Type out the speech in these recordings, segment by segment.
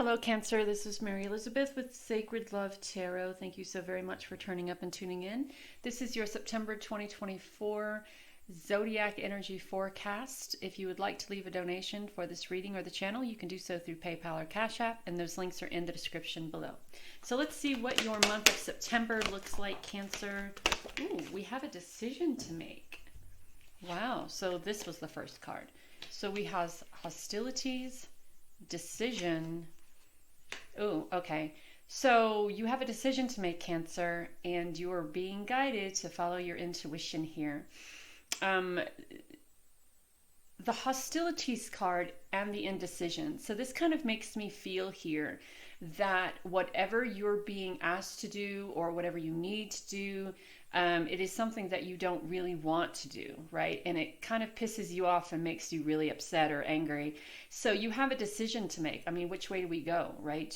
Hello, Cancer. This is Mary Elizabeth with Sacred Love Tarot. Thank you so very much for turning up and tuning in. This is your September 2024 Zodiac Energy Forecast. If you would like to leave a donation for this reading or the channel, you can do so through PayPal or Cashapp, and those links are in the description below. So let's see what your month of September looks like, Cancer. Ooh, we have a decision to make. Wow, so this was the first card. So we have hostilities, decision. Oh, okay. So you have a decision to make, Cancer, and you are being guided to follow your intuition here. The hostilities card and the indecision. So this kind of makes me feel here that whatever you're being asked to do or whatever you need to do, it is something that you don't really want to do, right? And it kind of pisses you off and makes you really upset or angry. So you have a decision to make. I mean, which way do we go, right?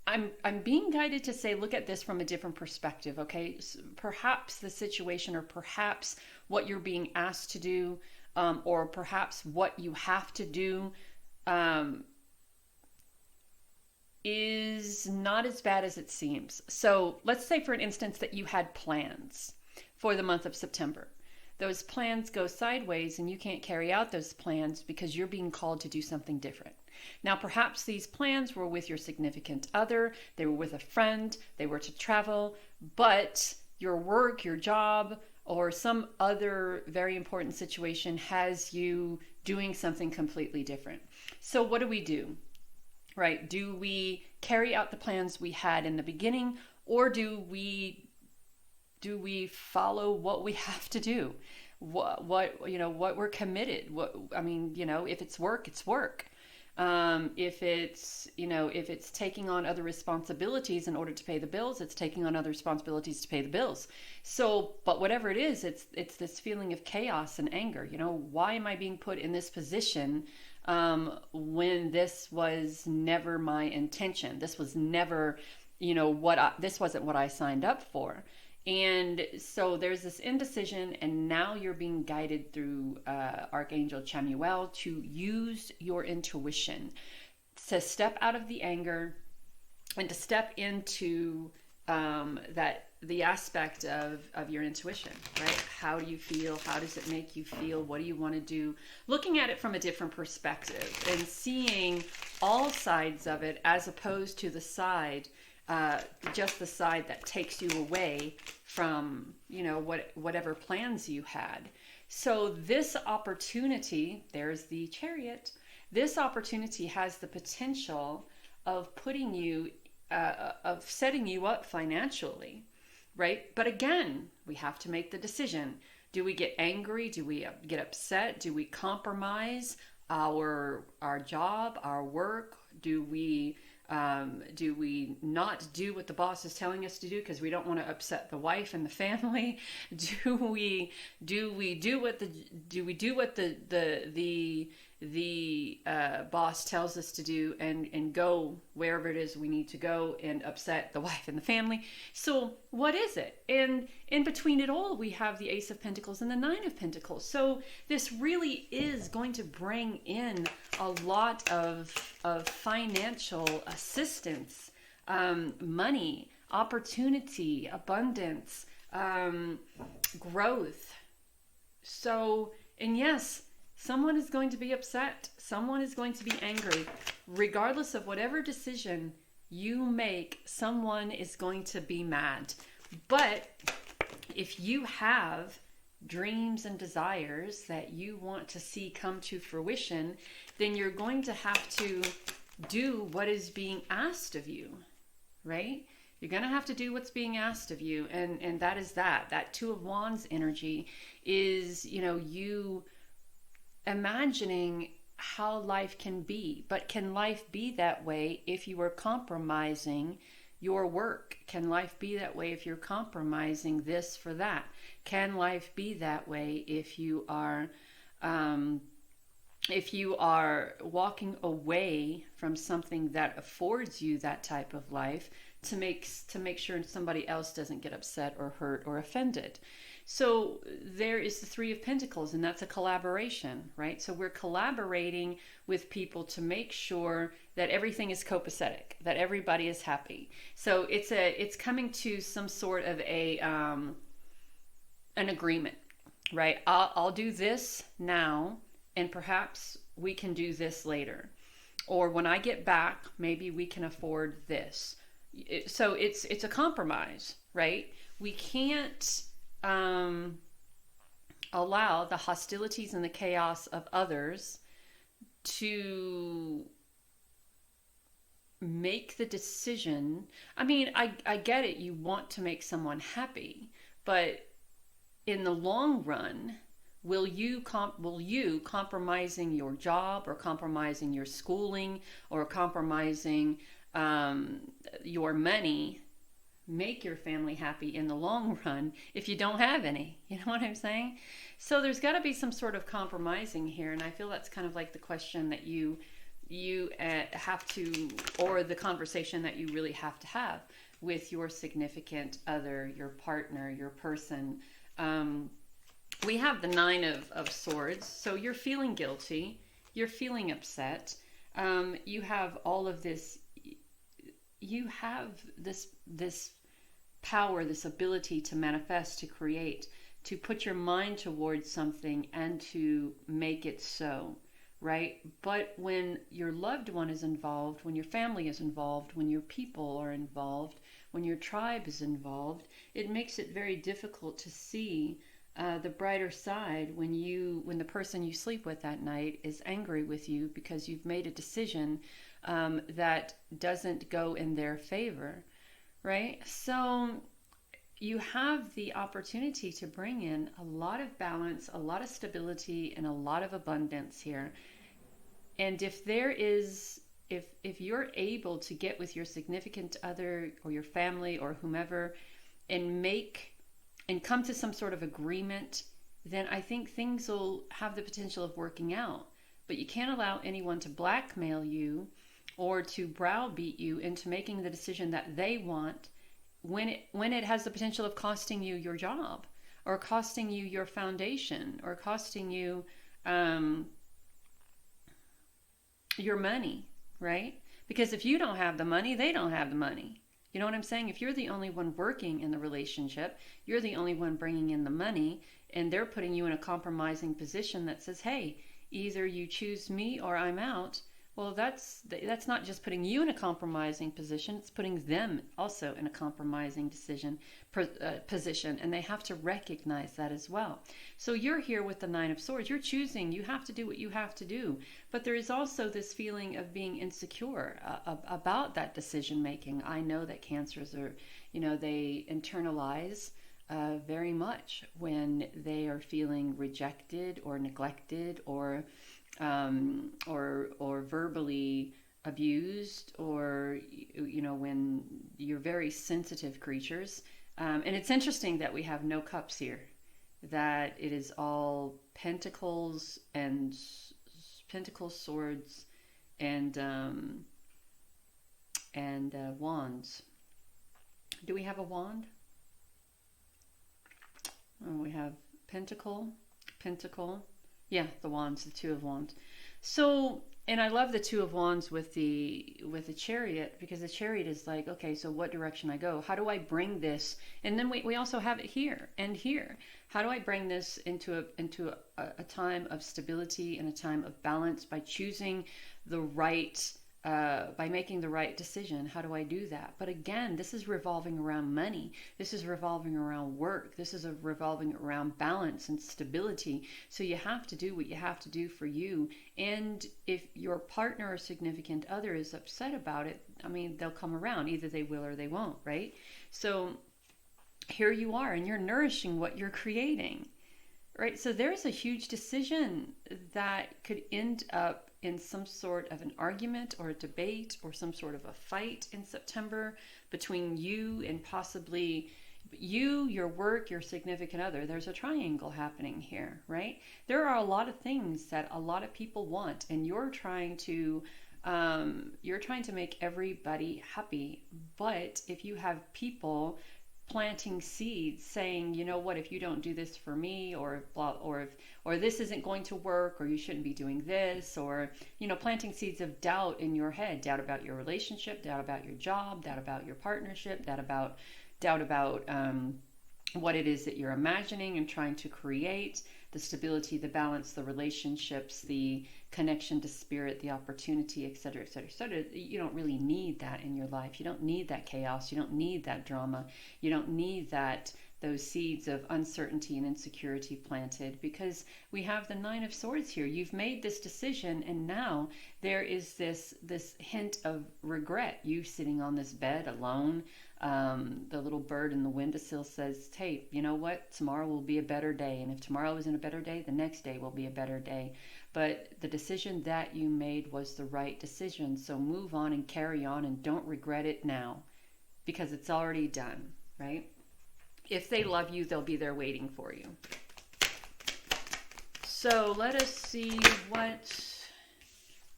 I'm being guided to say, look at this from a different perspective, okay? So perhaps the situation, or perhaps what you're being asked to do, or perhaps what you have to do, is not as bad as it seems. So let's say, for an instance, that you had plans for the month of September. Those plans go sideways and you can't carry out those plans because you're being called to do something different. Now, perhaps these plans were with your significant other, they were with a friend, they were to travel, but your work, your job, or some other very important situation has you doing something completely different. So what do? Right? Do we carry out the plans we had in the beginning, or do we follow what we have to do? What we're committed. If it's work, it's work. If it's taking on other responsibilities in order to pay the bills, it's taking on other responsibilities to pay the bills. So, but whatever it is, it's this feeling of chaos and anger. Why am I being put in this position when this was never my intention? This was never, this wasn't what I signed up for. And so there's this indecision, and now you're being guided through Archangel Chamuel to use your intuition, to step out of the anger and to step into the aspect of your intuition, right? How do you feel? How does it make you feel? What do you want to do? Looking at it from a different perspective and seeing all sides of it, as opposed to the side, just the side that takes you away from, whatever plans you had. So this opportunity, there's the Chariot. This opportunity has the potential of putting you, of setting you up financially, right? But again, we have to make the decision. Do we get angry? Do we get upset? Do we compromise our job, our work? Do we not do what the boss is telling us to do because we don't want to upset the wife and the family? Do we do what the boss tells us to do and go wherever it is we need to go and upset the wife and the family? So what is it? And in between it all, we have the Ace of Pentacles and the Nine of Pentacles. So this really is going to bring in a lot of financial assistance, money, opportunity, abundance, growth. So, and yes, someone is going to be upset. Someone is going to be angry. Regardless of whatever decision you make, someone is going to be mad. But if you have dreams and desires that you want to see come to fruition, then you're going to have to do what is being asked of you, right? You're going to have to do what's being asked of you. And that is that Two of Wands energy is, you imagining how life can be. But can life be that way if you are compromising your work? Can life be that way if you're compromising this for that? Can life be that way if you are walking away from something that affords you that type of life to make sure somebody else doesn't get upset or hurt or offended? So there is the Three of Pentacles, and that's a collaboration, right? So we're collaborating with people to make sure that everything is copacetic, that everybody is happy. So it's coming to some sort of an agreement, right? I'll do this now, and perhaps we can do this later. Or when I get back, maybe we can afford this. So it's a compromise, right? We can't allow the hostilities and the chaos of others to make the decision. I mean, I get it. You want to make someone happy, but in the long run, will you compromising your job, or compromising your schooling, or compromising your money, make your family happy in the long run if you don't have any? You know what I'm saying? So there's got to be some sort of compromising here, and I feel that's kind of like the question that you have to, or the conversation that you really have to have with your significant other, your partner, your person. We have the Nine of Swords. So you're feeling guilty. You're feeling upset. You have all of this. You have this power, this ability to manifest, to create, to put your mind towards something and to make it so, right? But when your loved one is involved, when your family is involved, when your people are involved, when your tribe is involved, it makes it very difficult to see the brighter side when the person you sleep with that night is angry with you because you've made a decision that doesn't go in their favor, right? So you have the opportunity to bring in a lot of balance, a lot of stability, and a lot of abundance here. And if you're able to get with your significant other or your family or whomever and come to some sort of agreement, then I think things will have the potential of working out. But you can't allow anyone to blackmail you or to browbeat you into making the decision that they want when it has the potential of costing you your job, or costing you your foundation, or costing you your money, right? Because if you don't have the money, they don't have the money. You know what I'm saying? If you're the only one working in the relationship, you're the only one bringing in the money, and they're putting you in a compromising position that says, hey, either you choose me or I'm out. Well, that's not just putting you in a compromising position, it's putting them also in a compromising position, and they have to recognize that as well. So you're here with the Nine of Swords. You're choosing. You have to do what you have to do. But there is also this feeling of being insecure about that decision making. I know that Cancers are, they internalize very much when they are feeling rejected or neglected, or verbally abused, or when you're very sensitive creatures. And it's interesting that we have no cups here, that it is all pentacles and swords and wands. Do we have a wand? Oh, we have pentacle. Yeah, the wands, the Two of Wands. So, and I love the Two of Wands with the Chariot, because the Chariot is like, okay, so what direction I go? How do I bring this? And then we also have it here and here. How do I bring this into a time of stability and a time of balance by choosing the right, by making the right decision? How do I do that? But again, this is revolving around money. This is revolving around work. This is revolving around balance and stability. So you have to do what you have to do for you. And if your partner or significant other is upset about it, I mean, they'll come around. Either they will or they won't, right? So here you are, and you're nourishing what you're creating, right? So there's a huge decision that could end up in some sort of an argument or a debate or some sort of a fight in September between you and possibly you, your work, your significant other. There's a triangle happening here, right? There are a lot of things that a lot of people want, and you're trying to make everybody happy. But if you have people planting seeds saying, you know what, if you don't do this for me, or blah, or this isn't going to work, or you shouldn't be doing this, or, you know, planting seeds of doubt in your head, doubt about your relationship, doubt about your job, doubt about your partnership, doubt about what it is that you're imagining and trying to create, the stability, the balance, the relationships, the connection to spirit, the opportunity, etc., etc., etc. You don't really need that in your life. You don't need that chaos. You don't need that drama. You don't need those seeds of uncertainty and insecurity planted, because we have the Nine of Swords here. You've made this decision, and now there is this hint of regret. You sitting on this bed alone. The little bird in the windowsill says, hey, you know what? Tomorrow will be a better day. And if tomorrow isn't a better day, the next day will be a better day. But the decision that you made was the right decision. So move on and carry on, and don't regret it now, because it's already done, right? If they love you, they'll be there waiting for you. So let us see what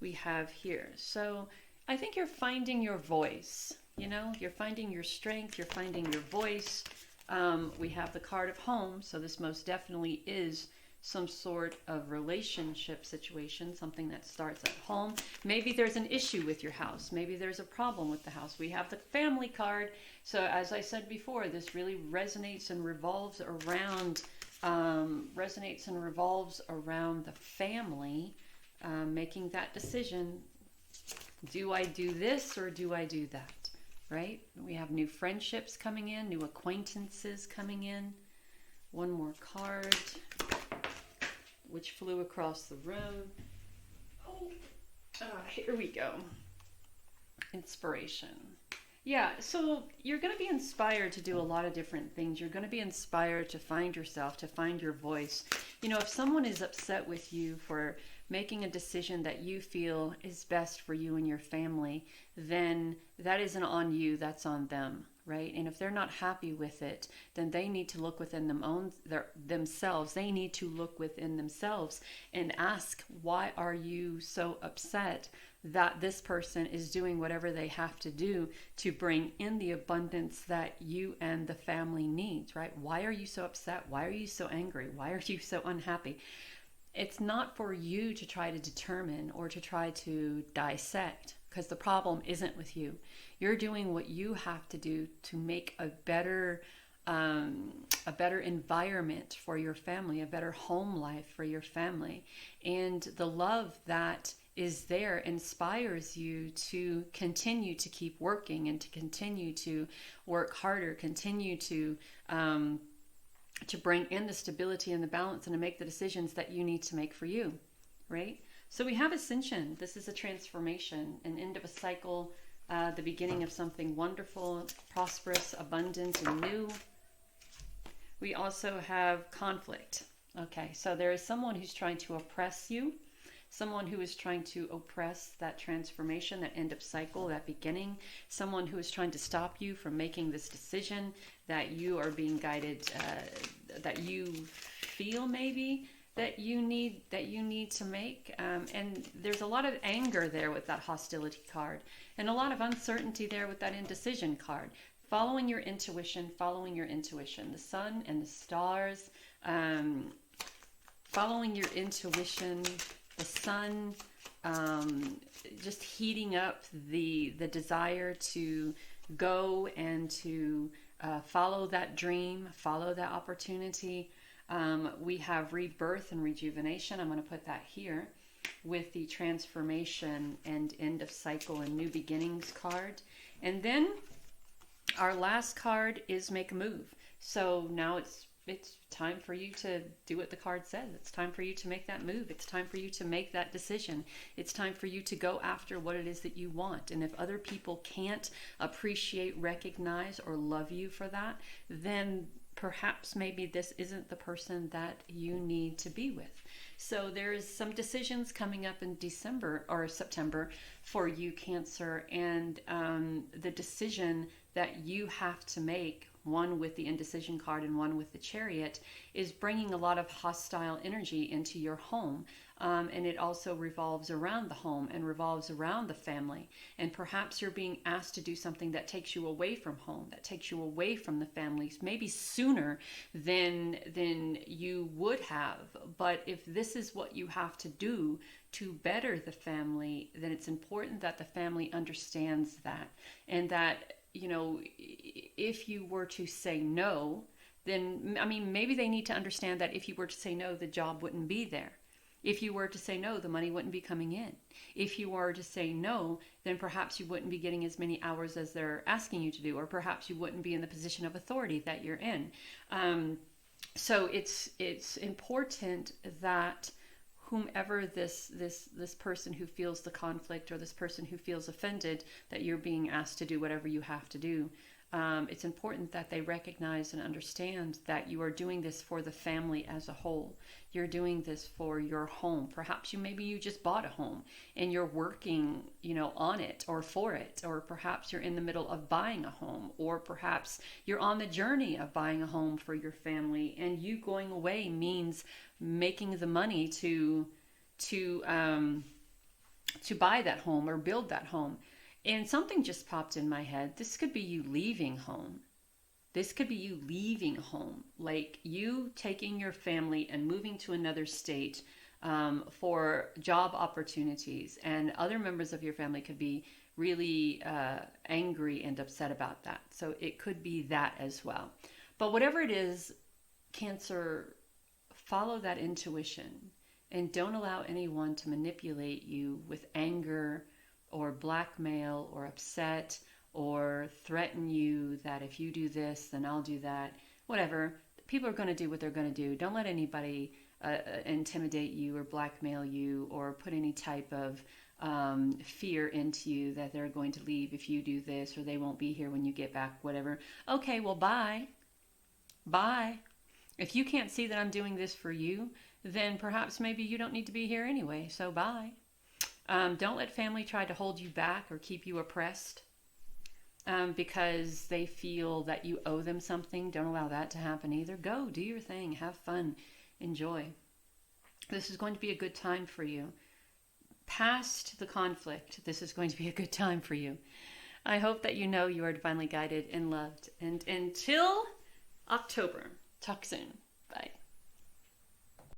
we have here. So I think you're finding your voice. You know, you're finding your strength, you're finding your voice. We have the card of home, so this most definitely is some sort of relationship situation, something that starts at home. Maybe there's an issue with your house. Maybe there's a problem with the house. We have the family card. So as I said before, this really resonates and revolves around the family, making that decision. Do I do this or do I do that? Right? We have new friendships coming in, new acquaintances coming in. One more card, which flew across the room. Here we go. Inspiration. Yeah, so you're going to be inspired to do a lot of different things. You're going to be inspired to find yourself, to find your voice. You know, if someone is upset with you for making a decision that you feel is best for you and your family, then that isn't on you, that's on them, right? And if they're not happy with it, then they need to look within themselves. They need to look within themselves and ask, why are you so upset that this person is doing whatever they have to do to bring in the abundance that you and the family needs, right? Why are you so upset? Why are you so angry? Why are you so unhappy? It's not for you to try to determine or to try to dissect, because the problem isn't with you. You're doing what you have to do to make a better environment for your family, a better home life for your family. And the love that is there inspires you to continue to keep working and to continue to work harder, continue to bring in the stability and the balance and to make the decisions that you need to make for you, right? So we have ascension. This is a transformation, an end of a cycle, the beginning of something wonderful, prosperous, abundant, and new. We also have conflict. Okay, so there is someone who's trying to oppress you, someone who is trying to oppress that transformation, that end of cycle, that beginning, someone who is trying to stop you from making this decision that you are being guided, that you feel maybe that you need to make. And there's a lot of anger there with that hostility card, and a lot of uncertainty there with that indecision card. Following your intuition, the sun and the stars, following your intuition, the sun, just heating up the desire to go and to follow that dream, follow that opportunity. We have rebirth and rejuvenation. I'm going to put that here with the transformation and end of cycle and new beginnings card. And then our last card is make a move. So now it's time for you to do what the card says. It's time for you to make that move. It's time for you to make that decision. It's time for you to go after what it is that you want. And if other people can't appreciate, recognize, or love you for that, then perhaps maybe this isn't the person that you need to be with. So there's some decisions coming up in December or September for you, Cancer, and the decision that you have to make, one with the indecision card and one with the Chariot, is bringing a lot of hostile energy into your home. And it also revolves around the home and revolves around the family. And perhaps you're being asked to do something that takes you away from home, that takes you away from the families, maybe sooner than you would have. But if this is what you have to do to better the family, then it's important that the family understands that. And that, if you were to say no, then, I mean, maybe they need to understand that if you were to say no, the job wouldn't be there. If you were to say no, the money wouldn't be coming in. If you were to say no, then perhaps you wouldn't be getting as many hours as they're asking you to do, or perhaps you wouldn't be in the position of authority that you're in. So it's important that whomever this person who feels the conflict, or this person who feels offended that you're being asked to do whatever you have to do, it's important that they recognize and understand that you are doing this for the family as a whole. You're doing this for your home. Perhaps maybe you just bought a home and you're working, on it or for it, or perhaps you're in the middle of buying a home, or perhaps you're on the journey of buying a home for your family, and you going away means making the money to buy that home or build that home. And something just popped in my head. This could be you leaving home. This could be you leaving home, like you taking your family and moving to another state for job opportunities. And other members of your family could be really angry and upset about that. So it could be that as well. But whatever it is, Cancer, follow that intuition and don't allow anyone to manipulate you with anger or blackmail or upset or threaten you that if you do this, then I'll do that. Whatever. People are going to do what they're going to do. Don't let anybody intimidate you or blackmail you or put any type of fear into you that they're going to leave if you do this, or they won't be here when you get back, whatever. Okay, well, bye. Bye. If you can't see that I'm doing this for you, then perhaps maybe you don't need to be here anyway. So bye. Don't let family try to hold you back or keep you oppressed because they feel that you owe them something. Don't allow that to happen either. Go, do your thing, have fun, enjoy. This is going to be a good time for you. Past the conflict, this is going to be a good time for you. I hope that you know you are divinely guided and loved. And until October, talk soon.